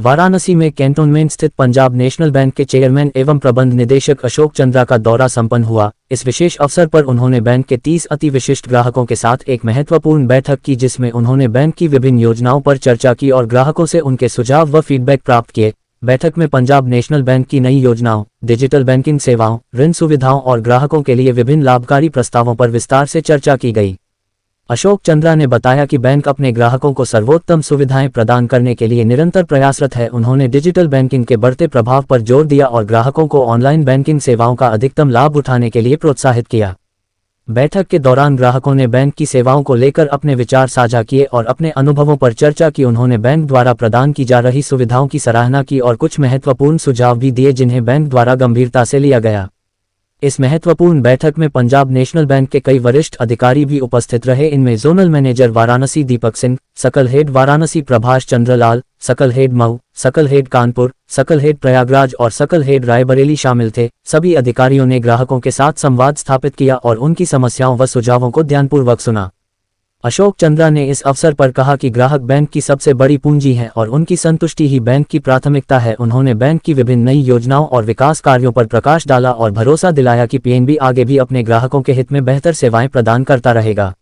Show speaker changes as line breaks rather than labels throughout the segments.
वाराणसी में कैंटोनमेंट स्थित Punjab national bank के चेयरमैन एवं प्रबंध निदेशक अशोक चंद्रा का दौरा संपन्न हुआ। इस विशेष अवसर पर उन्होंने बैंक के 30 अति विशिष्ट ग्राहकों के साथ एक महत्वपूर्ण बैठक की, जिसमें उन्होंने बैंक की विभिन्न योजनाओं पर चर्चा की और ग्राहकों से उनके सुझाव व फीडबैक प्राप्त किए। बैठक में पंजाब नेशनल बैंक की नई योजनाओं, डिजिटल बैंकिंग सेवाओं, ऋण सुविधाओं और ग्राहकों के लिए विभिन्न लाभकारी प्रस्तावों पर विस्तार से चर्चा की गई। अशोक चंद्रा ने बताया कि बैंक अपने ग्राहकों को सर्वोत्तम सुविधाएं प्रदान करने के लिए निरंतर प्रयासरत है। उन्होंने डिजिटल बैंकिंग के बढ़ते प्रभाव पर जोर दिया और ग्राहकों को ऑनलाइन बैंकिंग सेवाओं का अधिकतम लाभ उठाने के लिए प्रोत्साहित किया। बैठक के दौरान ग्राहकों ने बैंक की सेवाओं को लेकर अपने विचार साझा किए और अपने अनुभवों पर चर्चा की। उन्होंने बैंक द्वारा प्रदान की जा रही सुविधाओं की सराहना की और कुछ महत्वपूर्ण सुझाव भी दिए, जिन्हें बैंक द्वारा गंभीरता से लिया गया। इस महत्वपूर्ण बैठक में पंजाब नेशनल बैंक के कई वरिष्ठ अधिकारी भी उपस्थित रहे। इनमें जोनल मैनेजर वाराणसी दीपक सिंह, सकल हेड वाराणसी प्रभाष चंद्र लाल, सकल हेड मऊ, सकल हेड कानपुर, सकल हेड प्रयागराज और सकल हेड रायबरेली शामिल थे। सभी अधिकारियों ने ग्राहकों के साथ संवाद स्थापित किया और उनकी समस्याओं व सुझावों को ध्यानपूर्वक सुना। अशोक चंद्रा ने इस अवसर पर कहा कि ग्राहक बैंक की सबसे बड़ी पूंजी है और उनकी संतुष्टि ही बैंक की प्राथमिकता है। उन्होंने बैंक की विभिन्न नई योजनाओं और विकास कार्यों पर प्रकाश डाला और भरोसा दिलाया कि पीएनबी आगे भी अपने ग्राहकों के हित में बेहतर सेवाएं प्रदान करता रहेगा।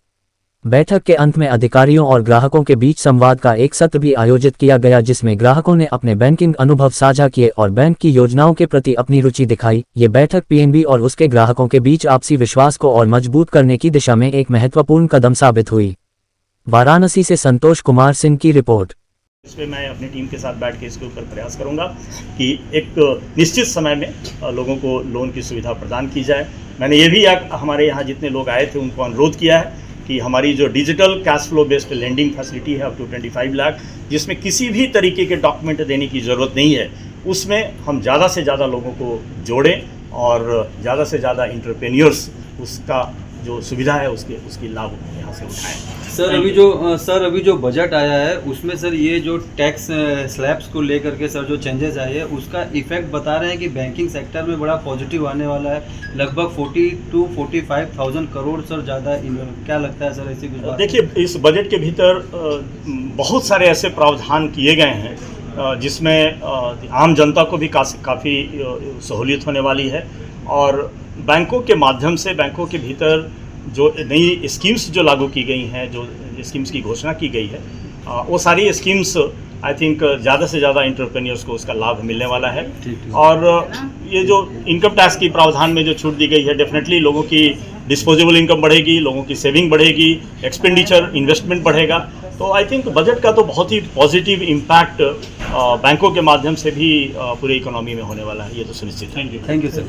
बैठक के अंत में अधिकारियों और ग्राहकों के बीच संवाद का एक सत्र भी आयोजित किया गया, जिसमें ग्राहकों ने अपने बैंकिंग अनुभव साझा किए और बैंक की योजनाओं के प्रति अपनी रुचि दिखाई। ये बैठक पीएनबी और उसके ग्राहकों के बीच आपसी विश्वास को और मजबूत करने की दिशा में एक महत्वपूर्ण कदम साबित हुई। वाराणसी से संतोष कुमार सिंह की रिपोर्ट।
इस पे मैं अपनी टीम के साथ बैठ के इसके ऊपर प्रयास करूंगा कि एक निश्चित समय में लोगों को लोन की सुविधा प्रदान की जाए। मैंने ये भी हमारे यहाँ जितने लोग आए थे उनको अनुरोध किया है कि हमारी जो digital cash flow based lending facility है अप टू 25 लाख, जिसमें किसी भी तरीके के डॉक्यूमेंट देने की ज़रूरत नहीं है, उसमें हम ज़्यादा से ज़्यादा लोगों को जोड़ें और ज़्यादा से ज़्यादा एंटरप्रेन्योर्स उसका जो सुविधा है उसकी लाभ यहाँ से उठाएं।
सर अभी जो बजट आया है उसमें सर ये जो टैक्स स्लैब्स को लेकर के सर जो चेंजेस आए हैं उसका इफेक्ट बता रहे हैं कि बैंकिंग सेक्टर में बड़ा पॉजिटिव आने वाला है। लगभग 40 to 45,000 करोड़ सर ज़्यादा। क्या लगता है सर ऐसी कुछ बात?
देखिए, इस बजट के भीतर बहुत सारे ऐसे प्रावधान किए गए हैं जिसमें आम जनता को भी काफ़ी सहूलियत होने वाली है और बैंकों के माध्यम से बैंकों के भीतर जो नई स्कीम्स जो लागू की गई हैं, जो स्कीम्स की घोषणा की गई है, वो सारी स्कीम्स आई थिंक ज़्यादा से ज़्यादा एंटरप्रेन्योर्स को उसका लाभ मिलने वाला है। और ये जो इनकम टैक्स की प्रावधान में जो छूट दी गई है, डेफिनेटली लोगों की डिस्पोजेबल इनकम बढ़ेगी, लोगों की सेविंग बढ़ेगी, एक्सपेंडिचर इन्वेस्टमेंट बढ़ेगा। तो आई थिंक बजट का तो बहुत ही पॉजिटिव इम्पैक्ट बैंकों के माध्यम से भी पूरी इकोनॉमी में होने वाला है, ये तो सुनिश्चित है।
Thank you sir.